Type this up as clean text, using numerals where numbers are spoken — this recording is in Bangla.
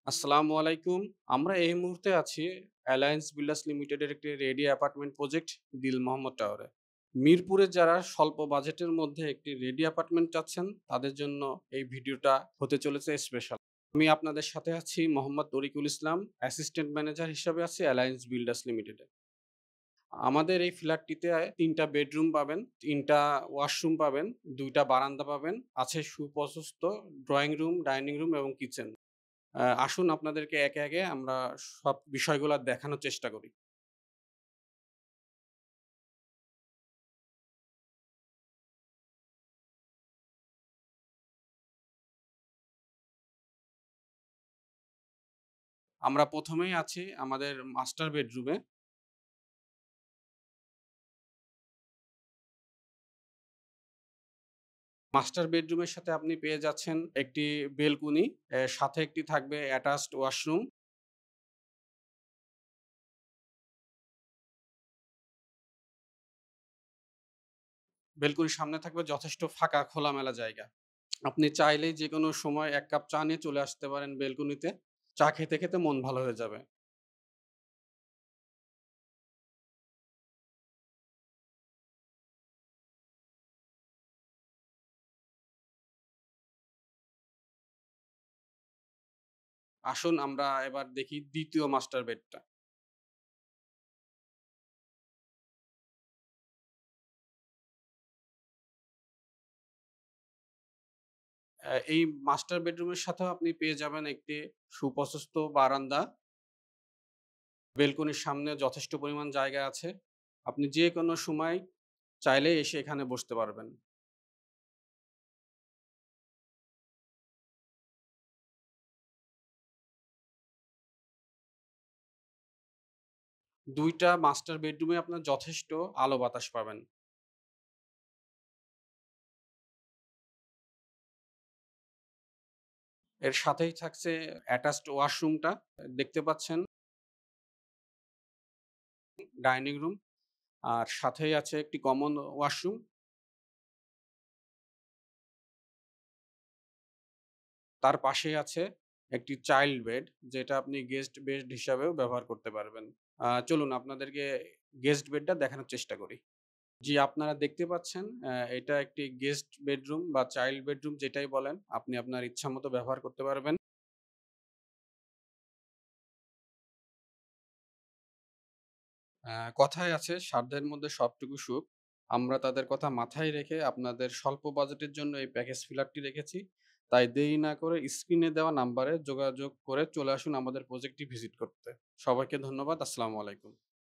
আসসালামু আলাইকুম। আমরা এই মুহূর্তে আছি অ্যালায়েন্স বিল্ডার্স লিমিটেডের একটি রেডি অ্যাপার্টমেন্ট প্রজেক্ট দিল মোহাম্মদ টাওয়ারে। মিরপুরে যারা স্বল্প বাজেটের মধ্যে একটি রেডি অ্যাপার্টমেন্ট চাচ্ছেন, তাদের জন্য এই ভিডিওটা হতে চলেছে স্পেশাল। আমি আপনাদের সাথে আছি মোহাম্মদ তরিকুল ইসলাম, অ্যাসিস্ট্যান্ট ম্যানেজার হিসাবে আছি অ্যালায়েন্স বিল্ডার্স লিমিটেডে। আমাদের এই ফ্ল্যাটটিতে ৩ টা বেডরুম পাবেন, ৩ টা ওয়াশরুম পাবেন, ২ টা বারান্দা পাবেন, আছে সুপ্রশস্ত ড্রয়িং রুম, ডাইনিং রুম এবং কিচেন। আসুন আপনাদেরকে একে, একে আমরা সব বিষয়গুলা দেখানোর চেষ্টা করি। আমরা ১ম এই আছি আমাদের মাস্টার বেডরুমে। মাস্টার বেডরুমের সাথে আপনি পেয়ে যাচ্ছেন একটি বেলকনি, সাথে একটি থাকবে অ্যাটাচড ওয়াশরুম। বেলকনির সামনে থাকবে যথেষ্ট ফাঁকা খোলামেলা জায়গা। আপনি চাইলেই যেকোনো সময় ১ কাপ চা নিয়ে চলে আসতে পারেন বেলকনিতে। চা খেতে, খেতে মন ভালো হয়ে যাবে। 'আসুন আমরা এবার দেখি ২য় মাস্টার বেডটা। এই মাস্টার বেডরুমের সাথেও আপনি পেয়ে যাবেন একটি সুপ্রশস্ত বারান্দা। বেলকনির সামনে যথেষ্ট পরিমাণ জায়গা আছে। আপনি যেকোনো সময় চাইলেই এসে এখানে বসতে পারবেন। ২ টা মাস্টার বেডরুমে আপনার যথেষ্ট আলো বাতাস পাবেন। এর সাথেই থাকছে অ্যাটাচড ওয়াশরুমটা দেখতে পাচ্ছেন, ডাইনিং রুম আর সাথেই আছে একটি কমন ওয়াশরুম। তার পাশেই আছে একটি চাইল্ড বেড, যেটা আপনি গেস্ট বেড হিসাবেও ব্যবহার করতে পারবেন। চলুন আপনাদেরকে গেস্ট বেডটা দেখানোর চেষ্টা করি। জি, আপনারা দেখতে পাচ্ছেন এটা একটি গেস্ট বেডরুম বা চাইল্ড বেডরুম যেটাই বলেন, আপনি আপনার ইচ্ছামত ব্যবহার করতে পারবেন। কথায় আছে সাধ্যের মধ্যে সবটুকু সুখ। আমরা তাদের কথা মাথায় রেখে আপনাদের স্বল্প বাজেটের জন্য এই প্যাকেজ ফ্ল্যাটটি রেখেছি। তাই দেরি না করে স্ক্রিনে দেওয়া নাম্বারে যোগাযোগ করে চলে আসুন আমাদের প্রজেক্টটি ভিজিট করতে। সবাইকে ধন্যবাদ। আসসালামু আলাইকুম।